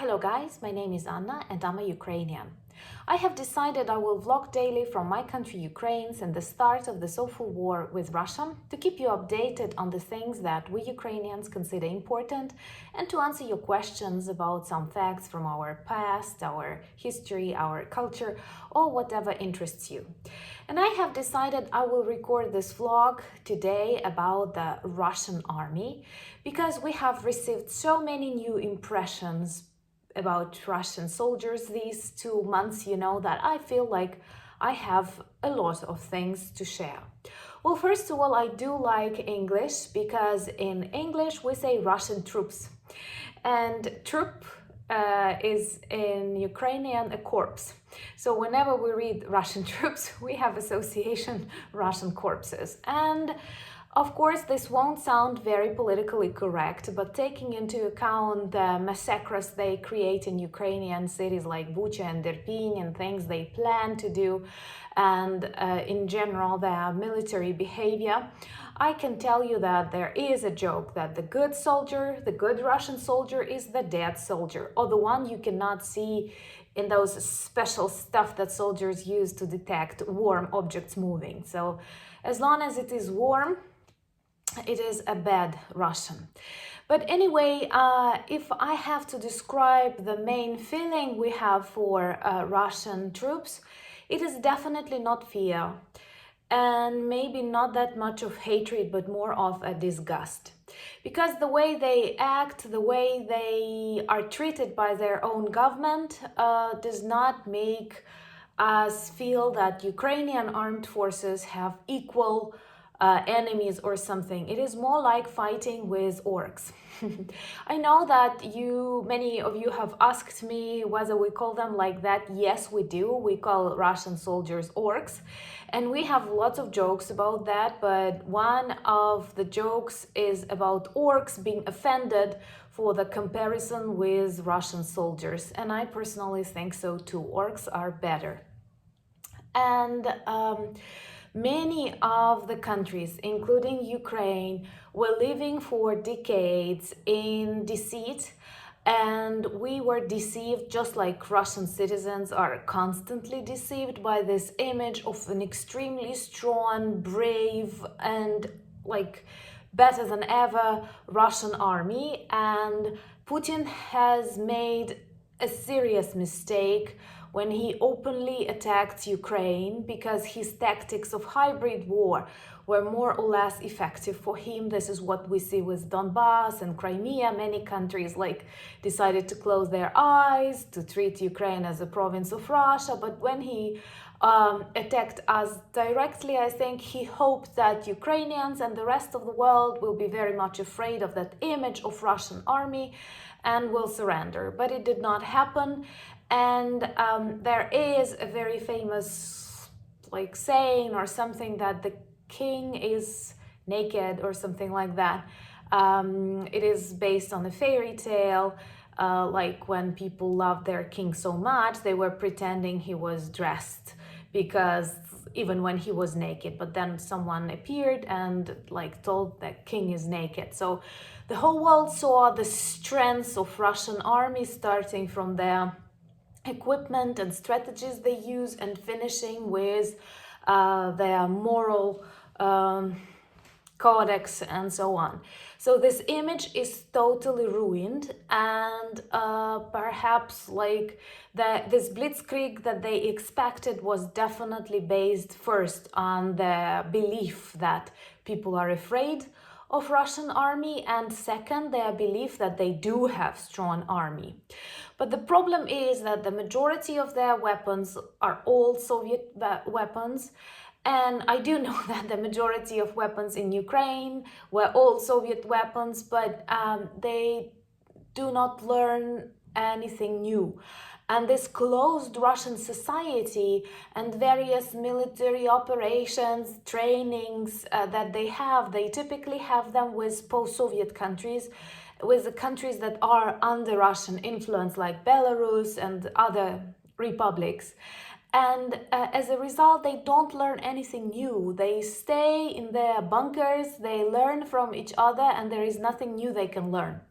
Hello guys, my name is Anna and I'm a Ukrainian. I have decided I will vlog daily from my country Ukraine and the start of this awful war with Russia to keep you updated on the things that we Ukrainians consider important and to answer your questions about some facts from our past, our history, our culture, or whatever interests you. And I have decided I will record this vlog today about the Russian army because we have received so many new impressions about Russian soldiers these 2 months, that I feel like I have a lot of things to share. Well, first of all, I do like English because in English we say Russian troops, and troop is in Ukrainian a corpse. So whenever we read Russian troops, we have association Russian corpses. And of course, this won't sound very politically correct, but taking into account the massacres they create in Ukrainian cities like Bucha and Irpin and things they plan to do, and in general their military behavior, I can tell you that there is a joke that the good soldier, the good Russian soldier, is the dead soldier, or the one you cannot see in those special stuff that soldiers use to detect warm objects moving. So as long as it is warm, it is a bad Russian. But anyway, if I have to describe the main feeling we have for Russian troops, it is definitely not fear and maybe not that much of hatred, but more of a disgust. Because the way they act, the way they are treated by their own government does not make us feel that Ukrainian armed forces have equal enemies or something. It is more like fighting with orcs. I know that many of you have asked me whether we call them like that. Yes, we do. We call Russian soldiers orcs, and we have lots of jokes about that, but one of the jokes is about orcs being offended for the comparison with Russian soldiers, and I personally think so too. Orcs are better. And many of the countries, including Ukraine, were living for decades in deceit, and we were deceived just like Russian citizens are constantly deceived by this image of an extremely strong, brave, and like better than ever Russian army. And Putin has made a serious mistake when he openly attacked Ukraine, because his tactics of hybrid war were more or less effective for him. This is what we see with Donbass and Crimea. Many countries decided to close their eyes, to treat Ukraine as a province of Russia. But when he attacked us directly, I think he hoped that Ukrainians and the rest of the world will be very much afraid of that image of Russian army and will surrender. But it did not happen. And there is a very famous saying or something that the king is naked or something like that. It is based on a fairy tale, like when people loved their king so much, they were pretending he was dressed, because even when he was naked, but then someone appeared and told the king is naked. So the whole world saw the strength of Russian army, starting from their equipment and strategies they use and finishing with their moral codex and so on. So this image is totally ruined, and perhaps this blitzkrieg that they expected was definitely based first on the belief that people are afraid of Russian army, and second, their belief that they do have strong army. But the problem is that the majority of their weapons are all Soviet weapons, and I do know that the majority of weapons in Ukraine were all Soviet weapons, but they do not learn anything new. And this closed Russian society and various military operations, trainings that they typically have them with post-Soviet countries, with the countries that are under Russian influence, like Belarus and other republics. And as a result, they don't learn anything new. They stay in their bunkers, they learn from each other, and there is nothing new they can learn.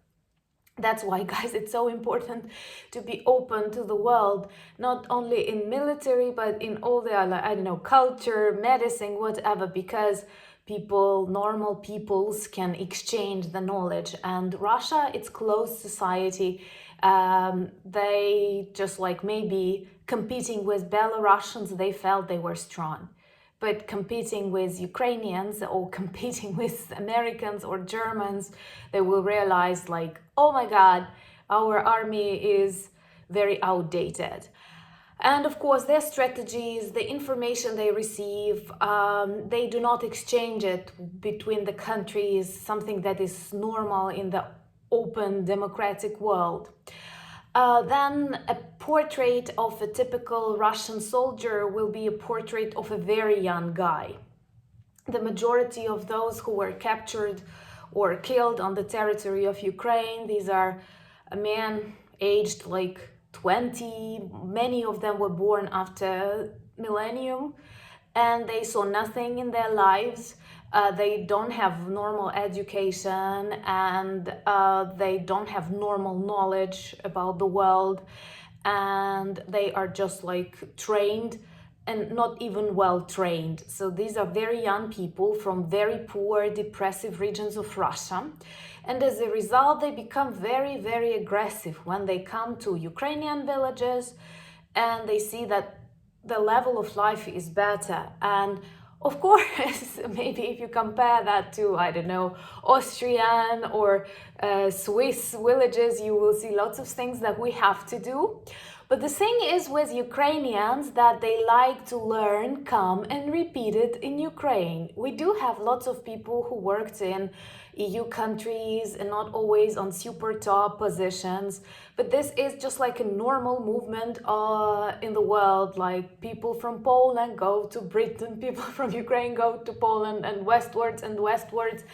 That's why, guys, it's so important to be open to the world, not only in military, but in all the other, I don't know, culture, medicine, whatever, because people, normal peoples can exchange the knowledge. And Russia, it's closed society. They just like maybe competing with Belarusians, they felt they were strong. But competing with Ukrainians or competing with Americans or Germans, they will realize like, oh my God, our army is very outdated. And of course, their strategies, the information they receive, they do not exchange it between the countries, something that is normal in the open democratic world. Then a portrait of a typical Russian soldier will be a portrait of a very young guy. The majority of those who were captured or killed on the territory of Ukraine, these are a man aged like 20. Many of them were born after millennium, and they saw nothing in their lives. They don't have normal education, and they don't have normal knowledge about the world, and they are just like trained and not even well trained. So these are very young people from very poor, depressive regions of Russia. And as a result, they become very, very aggressive when they come to Ukrainian villages and they see that the level of life is better. And of course, maybe if you compare that to, I don't know, Austrian or Swiss villages, you will see lots of things that we have to do. But the thing is with Ukrainians that they like to learn, come and repeat it in Ukraine. We do have lots of people who worked in EU countries and not always on super top positions. But this is just like a normal movement in the world. Like people from Poland go to Britain, people from Ukraine go to Poland and westwards and westwards.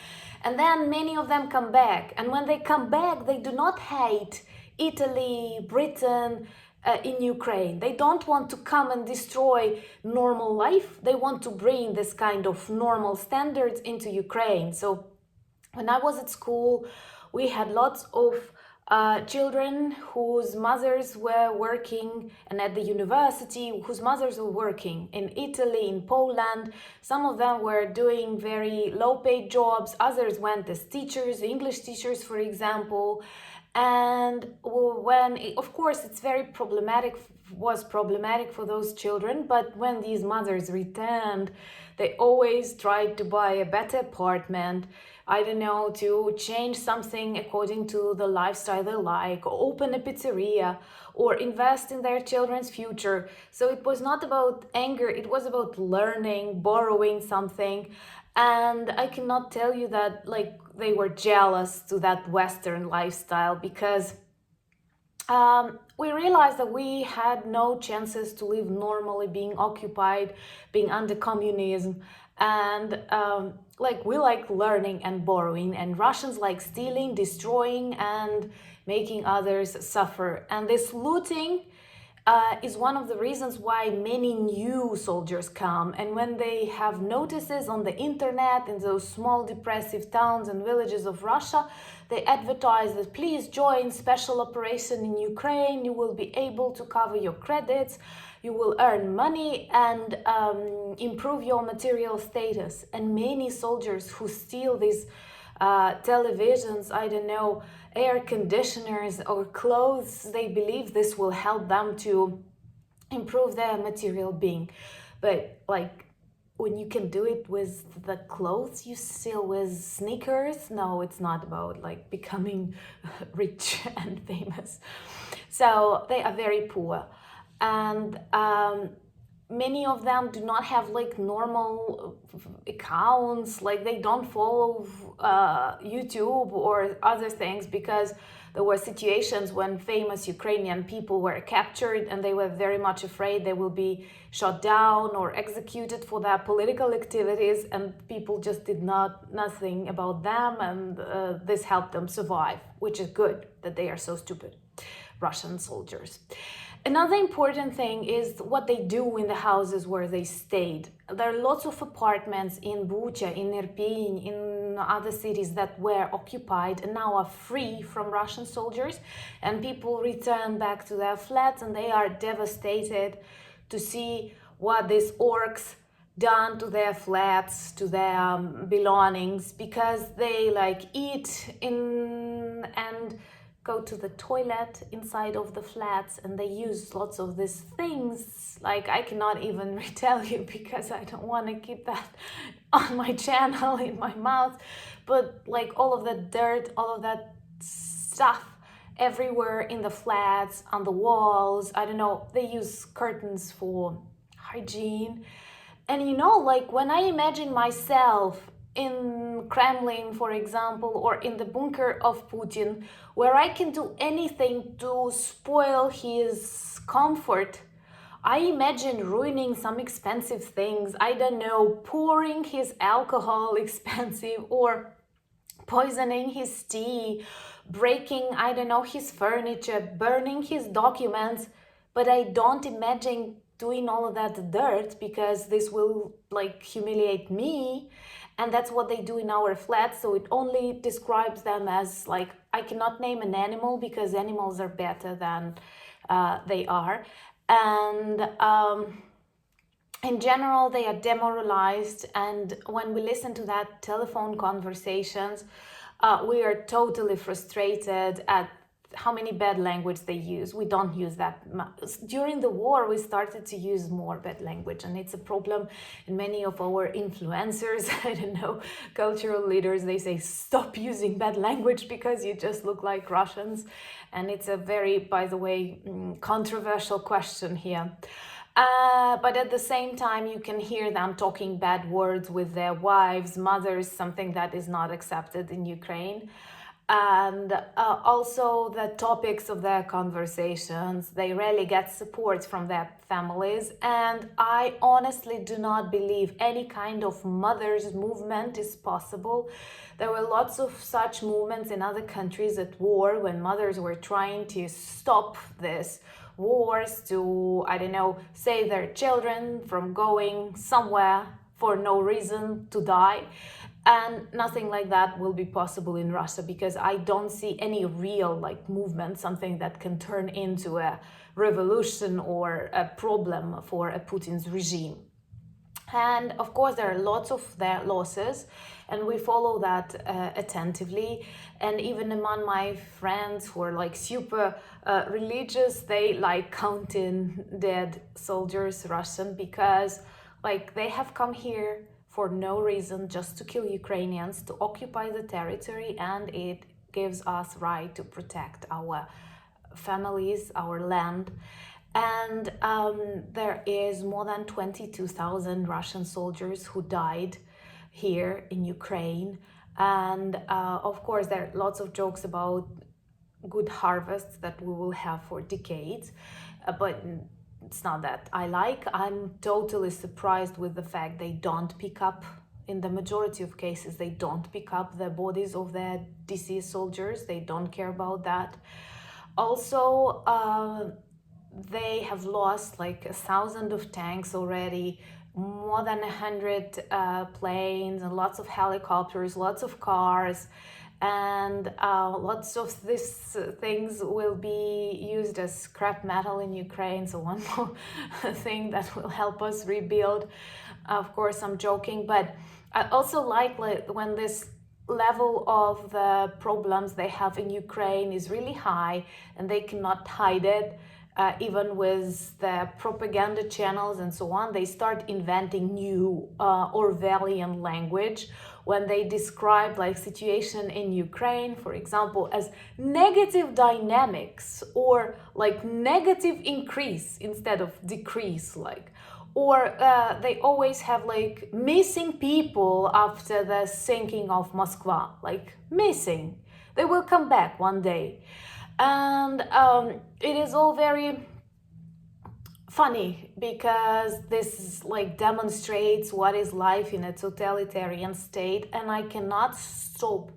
And then many of them come back. And when they come back, they do not hate Italy, Britain, in Ukraine. They don't want to come and destroy normal life. They want to bring this kind of normal standards into Ukraine. So when I was at school, we had lots of children whose mothers were working, and at the university, whose mothers were working in Italy, in Poland. Some of them were doing very low-paid jobs. Others went as teachers, English teachers, for example. And when, of course, it's very problematic, was problematic for those children, but when these mothers returned, they always tried to buy a better apartment, I don't know, to change something according to the lifestyle they like, or open a pizzeria, or invest in their children's future. So it was not about anger, it was about learning, borrowing something. And I cannot tell you that like they were jealous to that Western lifestyle, because we realized that we had no chances to live normally, being occupied, being under communism. And like we like learning and borrowing, and Russians like stealing, destroying, and making others suffer. And this looting is one of the reasons why many new soldiers come. And when they have notices on the internet in those small depressive towns and villages of Russia, they advertise that please join special operation in Ukraine, you will be able to cover your credits, you will earn money and improve your material status. And many soldiers who steal these televisions, I don't know, air conditioners or clothes, they believe this will help them to improve their material being. But like when you can do it with the clothes you steal with sneakers, no, it's not about like becoming rich and famous. So they are very poor. And many of them do not have like normal accounts, like they don't follow YouTube or other things, because there were situations when famous Ukrainian people were captured and they were very much afraid they will be shot down or executed for their political activities, and people just did nothing about them, and this helped them survive, which is good that they are so stupid, Russian soldiers. Another important thing is what they do in the houses where they stayed. There are lots of apartments in Bucha, in Irpin, in other cities that were occupied and now are free from Russian soldiers, and people return back to their flats and they are devastated to see what these orcs done to their flats, to their belongings, because they like eat in and go to the toilet inside of the flats, and they use lots of these things. Like, I cannot even retell you because I don't want to keep that on my channel in my mouth, but like all of that dirt, all of that stuff everywhere in the flats, on the walls. I don't know, they use curtains for hygiene. And you know, like when I imagine myself in Kremlin, for example, or in the bunker of Putin, where I can do anything to spoil his comfort, I imagine ruining some expensive things. I don't know, pouring his alcohol expensive, or poisoning his tea, breaking, I don't know, his furniture, burning his documents. But I don't imagine doing all of that dirt, because this will like humiliate me. And that's what they do in our flats. So it only describes them as like, I cannot name an animal because animals are better than they are. And in general, they are demoralized. And when we listen to that telephone conversations, we are totally frustrated at how many bad language they use. We don't use that much. During the war, we started to use more bad language, and it's a problem in many of our influencers. I don't know, cultural leaders, they say, stop using bad language because you just look like Russians. And it's a very, by the way, controversial question here. But at the same time, you can hear them talking bad words with their wives, mothers, something that is not accepted in Ukraine. And also the topics of their conversations, they rarely get support from their families. And I honestly do not believe any kind of mothers movement is possible. There were lots of such movements in other countries at war, when mothers were trying to stop this wars, to, I don't know, save their children from going somewhere for no reason to die. And nothing like that will be possible in Russia, because I don't see any real like movement, something that can turn into a revolution or a problem for a Putin's regime. And of course, there are lots of their losses, and we follow that attentively. And even among my friends who are like super religious, they like counting dead soldiers, Russian, because like they have come here for no reason, just to kill Ukrainians, to occupy the territory, and it gives us right to protect our families, our land. And there is more than 22,000 Russian soldiers who died here in Ukraine. And of course, there are lots of jokes about good harvests that we will have for decades, but it's not that I like. I'm totally surprised with the fact they don't pick up, in the majority of cases, they don't pick up the bodies of their deceased soldiers. They don't care about that. Also, they have lost like 1,000 of tanks already, more than 100 planes, and lots of helicopters, lots of cars. And lots of these things will be used as scrap metal in Ukraine. So one more thing that will help us rebuild. Of course, I'm joking, but I also like when this level of the problems they have in Ukraine is really high, and they cannot hide it. Even with the propaganda channels and so on, they start inventing new Orwellian language when they describe like situation in Ukraine, for example, as negative dynamics, or like negative increase instead of decrease, like. Or they always have like missing people after the sinking of Moscow, like missing. They will come back one day. And it is all very funny, because this like demonstrates what is life in a totalitarian state, and I cannot stop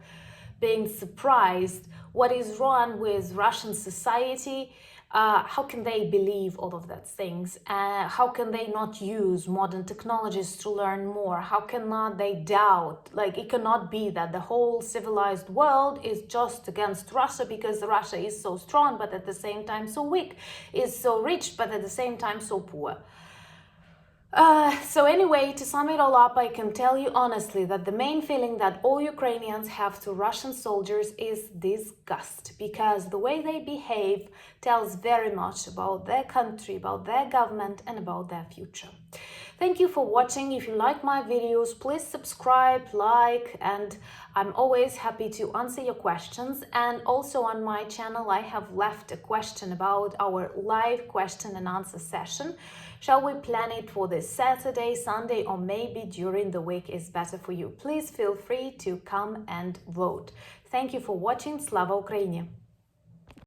being surprised what is wrong with Russian society how can they believe all of that things? How can they not use modern technologies to learn more? How cannot they doubt? Like, it cannot be that the whole civilized world is just against Russia because Russia is so strong, but at the same time so weak, is so rich, but at the same time so poor. So anyway, to sum it all up, I can tell you honestly that the main feeling that all Ukrainians have to Russian soldiers is disgust, because the way they behave tells very much about their country, about their government, and about their future. Thank you for watching. If you like my videos, please subscribe, like, and I'm always happy to answer your questions. And also on my channel, I have left a question about our live question and answer session. Shall we plan it for this Saturday, Sunday, or maybe during the week is better for you? Please feel free to come and vote. Thank you for watching. Slava Ukraini!